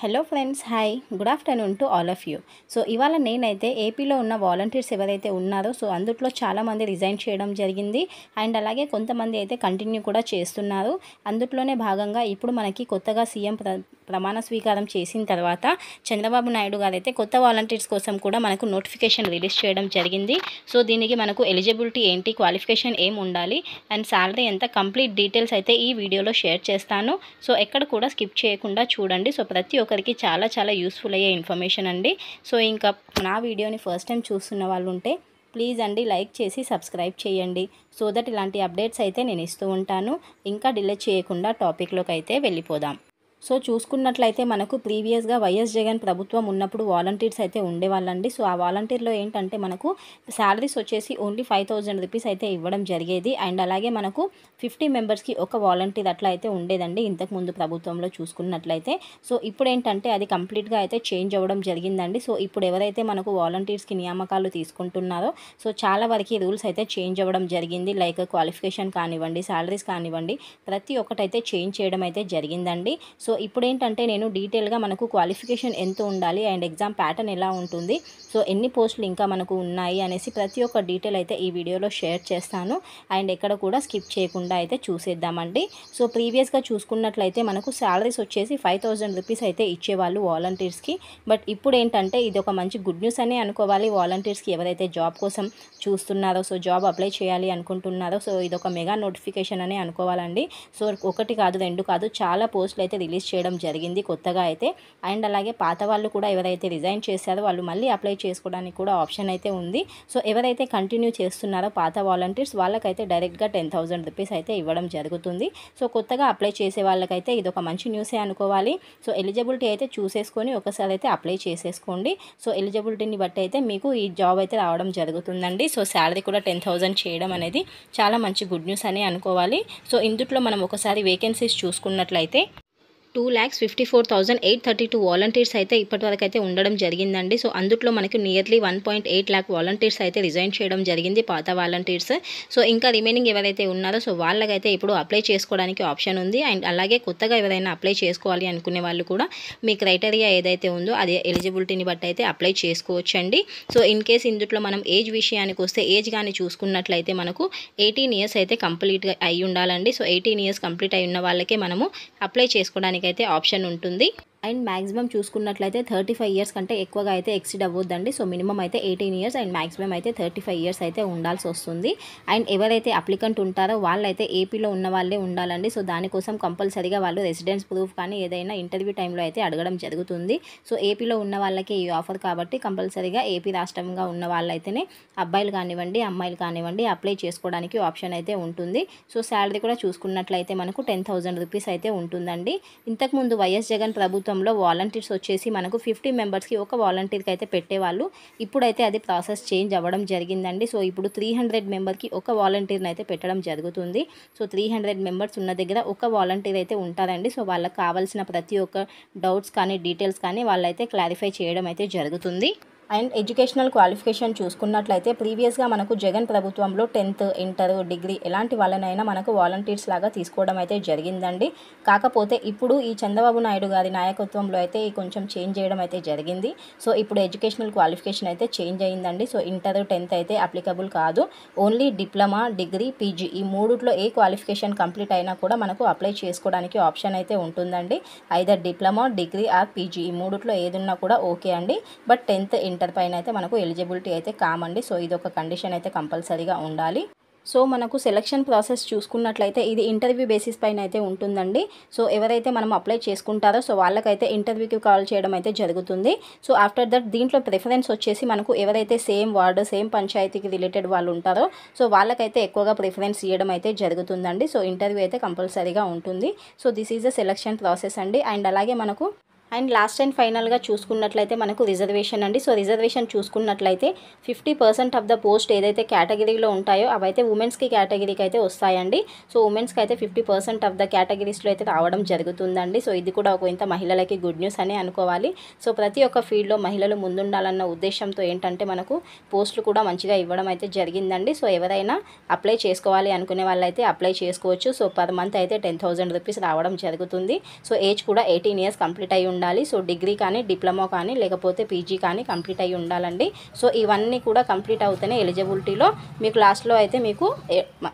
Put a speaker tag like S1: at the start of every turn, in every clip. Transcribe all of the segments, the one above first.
S1: Hello friends, hi, good afternoon to all of you. So ఇవాళ నేనైతే ఏపీలో ఉన్న వాలంటీర్స్ ఎవరైతే ఉన్నారో అందులో చాలామంది రిజైన్ చేయడం జరిగింది. అండ్ అలాగే కొంతమంది అయితే కంటిన్యూ కూడా చేస్తున్నారు. అందులోనే భాగంగా ఇప్పుడు మనకి కొత్తగా సీఎం ప్రమాణ స్వీకారం చేసిన తర్వాత చంద్రబాబు నాయుడు గారు అయితే కొత్త వాలంటీర్స్ కోసం కూడా మనకు నోటిఫికేషన్ రిలీజ్ చేయడం జరిగింది. సో దీనికి మనకు ఎలిజిబిలిటీ ఏంటి, క్వాలిఫికేషన్ ఏం ఉండాలి అండ్ శాలరీ ఎంత, కంప్లీట్ డీటెయిల్స్ అయితే ఈ వీడియోలో షేర్ చేస్తాను. సో ఎక్కడ కూడా స్కిప్ చేయకుండా చూడండి. సో ప్రతి ఒక్కరికి చాలా యూస్ఫుల్ అయ్యే ఇన్ఫర్మేషన్ అండి. సో ఇంకా నా వీడియోని ఫస్ట్ టైం చూస్తున్న వాళ్ళు ఉంటే ప్లీజ్ అండి లైక్ చేసి సబ్స్క్రైబ్ చేయండి. సో దట్ ఇలాంటి అప్డేట్స్ అయితే నేను ఇస్తూ ఉంటాను. ఇంకా డిలే చేయకుండా టాపిక్లోకి అయితే వెళ్ళిపోదాం. సో చూసుకున్నట్లయితే మనకు ప్రీవియస్గా వైఎస్ జగన్ ప్రభుత్వం ఉన్నప్పుడు వాలంటీర్స్ అయితే ఉండేవాళ్ళండి. సో ఆ వాలంటీర్లో ఏంటంటే మనకు శాలరీస్ వచ్చేసి ఓన్లీ 5,000 రూపీస్ అయితే ఇవ్వడం జరిగేది. అండ్ అలాగే మనకు 50 మెంబర్స్కి ఒక వాలంటీర్ అట్లా అయితే ఉండేదండి ఇంతకుముందు ప్రభుత్వంలో చూసుకున్నట్లయితే. సో ఇప్పుడు ఏంటంటే అది కంప్లీట్గా అయితే చేంజ్ అవ్వడం జరిగిందండి. సో ఇప్పుడు ఎవరైతే మనకు వాలంటీర్స్కి నియామకాలు తీసుకుంటున్నారో సో చాలా వరకు రూల్స్ అయితే చేంజ్ అవ్వడం జరిగింది. లైక్ క్వాలిఫికేషన్ కానివ్వండి, శాలరీస్ కానివ్వండి, ప్రతి ఒక్కటైతే చేంజ్ చేయడం అయితే జరిగిందండి. సో ఇప్పుడు ఏంటంటే నేను డీటెయిల్గా మనకు క్వాలిఫికేషన్ ఎంత ఉండాలి అండ్ ఎగ్జామ్ ప్యాటర్న్ ఎలా ఉంటుంది, సో ఎన్ని పోస్టులు ఇంకా మనకు ఉన్నాయి అనేసి ప్రతి ఒక్క డీటెయిల్ అయితే ఈ వీడియోలో షేర్ చేస్తాను. అండ్ ఎక్కడ కూడా స్కిప్ చేయకుండా అయితే చూసేద్దామండి. సో ప్రీవియస్గా చూసుకున్నట్లయితే మనకు శాలరీస్ వచ్చేసి 5,000 రూపీస్ అయితే ఇచ్చేవాళ్ళు వాలంటీర్స్కి. బట్ ఇప్పుడు ఏంటంటే ఇది ఒక మంచి గుడ్ న్యూస్ అనే అనుకోవాలి వాలంటీర్స్కి. ఎవరైతే జాబ్ కోసం చూస్తున్నారో, సో జాబ్ అప్లై చేయాలి అనుకుంటున్నారో, సో ఇది ఒక మెగా నోటిఫికేషన్ అనే అనుకోవాలండి. సో ఒకటి కాదు, రెండు కాదు, చాలా పోస్టులు అయితే రిలీజ్ చేయడం జరిగింది కొత్తగా అయితే. అండ్ అలాగే పాత వాళ్ళు కూడా ఎవరైతే రిజైన్ చేశారో వాళ్ళు మళ్ళీ అప్లై చేసుకోవడానికి కూడా ఆప్షన్ అయితే ఉంది. సో ఎవరైతే కంటిన్యూ చేస్తున్నారో పాత వాలంటీర్స్ వాళ్ళకైతే డైరెక్ట్గా 10,000 రూపీస్ అయితే ఇవ్వడం జరుగుతుంది. సో కొత్తగా అప్లై చేసే వాళ్ళకైతే ఇది ఒక మంచి న్యూసే అనుకోవాలి. సో ఎలిజిబిలిటీ అయితే చూసేసుకొని ఒకసారి అయితే అప్లై చేసేసుకోండి. సో ఎలిజిబిలిటీని బట్టి అయితే మీకు ఈ జాబ్ అయితే రావడం జరుగుతుందండి. సో శాలరీ కూడా 10,000 చేయడం అనేది చాలా మంచి గుడ్ న్యూస్ అని అనుకోవాలి. సో ఇందులో మనం ఒకసారి వేకెన్సీస్ చూసుకున్నట్లయితే 2,54,832 వాలంటీర్స్ అయితే ఇప్పటివరకు అయితే ఉండడం జరిగిందండి. సో అందులో మనకి నియర్లీ 1.8 lakh వాలంటీర్స్ అయితే రిజైన్ చేయడం జరిగింది, పాత వాలంటీర్స్. సో ఇంకా రిమైనింగ్ ఎవరైతే ఉన్నారో సో వాళ్ళకైతే ఇప్పుడు అప్లై చేసుకోవడానికి ఆప్షన్ ఉంది. అండ్ అలాగే కొత్తగా ఎవరైనా అప్లై చేసుకోవాలి అనుకునే వాళ్ళు కూడా మీ క్రైటీరియా ఏదైతే ఉందో అది ఎలిజిబిలిటీని బట్టి అయితే అప్లై చేసుకోవచ్చండి. సో ఇన్ కేస్ ఇందులో మనం ఏజ్ విషయానికి వస్తే ఏజ్ కానీ చూసుకున్నట్లయితే మనకు 18 years అయితే కంప్లీట్గా అయి ఉండాలండి. సో 18 years కంప్లీట్ అయి ఉన్న వాళ్ళకే మనము అప్లై చేసుకోవడానికి అయితే ఆప్షన్ ఉంటుంది. అండ్ మ్యాక్సిమం చూసుకున్నట్లయితే 35 years కంటే ఎక్కువగా అయితే ఎక్సిడ్ అవ్వద్దండి. సో మినిమం అయితే 18 years అండ్ మ్యాక్సిమం అయితే 35 years అయితే ఉండాల్సి వస్తుంది. అండ్ ఎవరైతే అప్లికెంట్ ఉంటారో వాళ్ళైతే ఏపీలో ఉన్న వాళ్ళే ఉండాలండి. సో దానికోసం కంపల్సరీగా వాళ్ళు రెసిడెన్స్ ప్రూఫ్ కానీ ఏదైనా ఇంటర్వ్యూ టైంలో అయితే అడగడం జరుగుతుంది. సో ఏపీలో ఉన్న వాళ్ళకి ఈ ఆఫర్ కాబట్టి కంపల్సరీగా ఏపీ రాష్ట్రంగా ఉన్న వాళ్ళైతేనే అబ్బాయిలు కానివ్వండి, అమ్మాయిలు కానివ్వండి అప్లై చేసుకోవడానికి ఆప్షన్ అయితే ఉంటుంది. సో శాలరీ కూడా చూసుకున్నట్లయితే మనకు 10,000 రూపీస్ అయితే ఉంటుందండి. ఇంతకుముందు వైఎస్ జగన్ ప్రభుత్వంలో వాలంటీర్స్ వచ్చేసి మనకు 50 మెంబర్స్కి ఒక వాలంటీర్కి అయితే పెట్టేవాళ్ళు. ఇప్పుడైతే అది ప్రాసెస్ చేంజ్ అవ్వడం జరిగిందండి. సో ఇప్పుడు 300 మెంబర్కి ఒక వాలంటీర్ని అయితే పెట్టడం జరుగుతుంది. సో 300 మెంబర్స్ ఉన్న దగ్గర ఒక వాలంటీర్ అయితే ఉంటారండి. సో వాళ్ళకి కావాల్సిన ప్రతి ఒక్క డౌట్స్ కానీ డీటెయిల్స్ కానీ వాళ్ళైతే క్లారిఫై చేయడం అయితే జరుగుతుంది. అండ్ ఎడ్యుకేషనల్ క్వాలిఫికేషన్ చూసుకున్నట్లయితే ప్రీవియస్గా మనకు జగన్ ప్రభుత్వంలో 10th, ఇంటర్, డిగ్రీ ఎలాంటి వాళ్ళనైనా మనకు వాలంటీర్స్ లాగా తీసుకోవడం అయితే జరిగిందండి. కాకపోతే ఇప్పుడు ఈ చంద్రబాబు నాయుడు గారి నాయకత్వంలో అయితే కొంచెం చేంజ్ చేయడం అయితే జరిగింది. సో ఇప్పుడు ఎడ్యుకేషనల్ క్వాలిఫికేషన్ అయితే చేంజ్ అయ్యిందండి. సో ఇంటర్, 10th అయితే అప్లికబుల్ కాదు. ఓన్లీ డిప్లొమా, డిగ్రీ, పీజీ ఈ మూడిట్లో ఏ క్వాలిఫికేషన్ కంప్లీట్ అయినా కూడా మనకు అప్లై చేసుకోవడానికి ఆప్షన్ అయితే ఉంటుందండి. Either diploma, degree or PG ఈ మూడిట్లో ఏదున్నా కూడా ఓకే అండి. బట్ 10th, ఇంటర్ పైన అయితే మనకు ఎలిజిబిలిటీ అయితే కామండి. సో ఇది ఒక కండిషన్ అయితే కంపల్సరీగా ఉండాలి. సో మనకు సెలక్షన్ ప్రాసెస్ చూసుకున్నట్లయితే ఇది ఇంటర్వ్యూ బేసిస్ పైన అయితే ఉంటుందండి. సో ఎవరైతే మనం అప్లై చేసుకుంటారో సో వాళ్ళకైతే ఇంటర్వ్యూకి కాల్ చేయడం అయితే జరుగుతుంది. సో ఆఫ్టర్ దట్ దీంట్లో ప్రిఫరెన్స్ వచ్చేసి మనకు ఎవరైతే సేమ్ వార్డు, సేమ్ పంచాయతీకి రిలేటెడ్ వాళ్ళు ఉంటారో సో వాళ్ళకైతే ఎక్కువగా ప్రిఫరెన్స్ ఇవ్వడం అయితే జరుగుతుందండి. సో ఇంటర్వ్యూ అయితే కంపల్సరీగా ఉంటుంది. So this is the selection process అండి. అండ్ అలాగే మనకు అండ్ లాస్ట్ అండ్ ఫైనల్గా చూసుకున్నట్లయితే మనకు రిజర్వేషన్ అండి. సో రిజర్వేషన్ చూసుకున్నట్లయితే 50% ఆఫ్ ద పోస్ట్ ఏదైతే కేటగిరీలో ఉంటాయో అవైతే ఉమెన్స్కి కేటగిరీకి అయితే వస్తాయండి. సో ఉమెన్స్కి అయితే 50% ఆఫ్ ద కేటగిరీస్లో అయితే రావడం జరుగుతుందండి. సో ఇది కూడా ఒక ఇంత మహిళలకి గుడ్ న్యూస్ అని అనుకోవాలి. సో ప్రతి ఒక్క ఫీల్డ్లో మహిళలు ముందుండాలన్న ఉద్దేశంతో ఏంటంటే మనకు పోస్టులు కూడా మంచిగా ఇవ్వడం అయితే జరిగిందండి. సో ఎవరైనా అప్లై చేసుకోవాలి అనుకునే వాళ్ళైతే అప్లై చేసుకోవచ్చు. సో పర్ మంత్ అయితే 10,000 రూపీస్ రావడం జరుగుతుంది. సో ఏజ్ కూడా 18 years కంప్లీట్ అయి ఉండాలి. సో డిగ్రీ కానీ డిప్లొమా కానీ లేకపోతే పీజీ కానీ కంప్లీట్ అయ్యి ఉండాలండి. సో ఇవన్నీ కూడా కంప్లీట్ అవుతేనే ఎలిజిబిలిటీలో మీకు లాస్ట్లో అయితే మీకు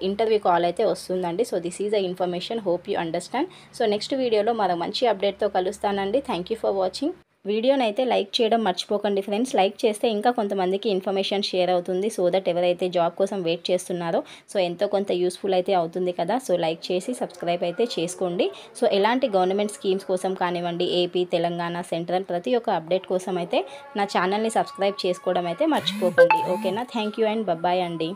S1: ఇంటర్వ్యూ కాల్ అయితే వస్తుందండి. So this is the information. Hope you understand. So next వీడియోలో మరో మంచి అప్డేట్తో కలుస్తానండి. Thank you for watching. వీడియోని అయితే లైక్ చేయడం మర్చిపోకండి ఫ్రెండ్స్. లైక్ చేస్తే ఇంకా కొంతమందికి ఇన్ఫర్మేషన్ షేర్ అవుతుంది. సో దట్ ఎవరైతే జాబ్ కోసం వెయిట్ చేస్తున్నారో సో ఎంతో కొంత యూస్ఫుల్ అయితే అవుతుంది కదా. సో లైక్ చేసి సబ్స్క్రైబ్ అయితే చేసుకోండి. సో ఎలాంటి గవర్నమెంట్ స్కీమ్స్ కోసం కానివ్వండి, ఏపీ, తెలంగాణ, సెంట్రల్ ప్రతి ఒక్క అప్డేట్ కోసం అయితే నా ఛానల్ని సబ్స్క్రైబ్ చేసుకోవడం అయితే మర్చిపోకండి. ఓకేనా? థ్యాంక్ యూ అండ్ బాయ్ అండి.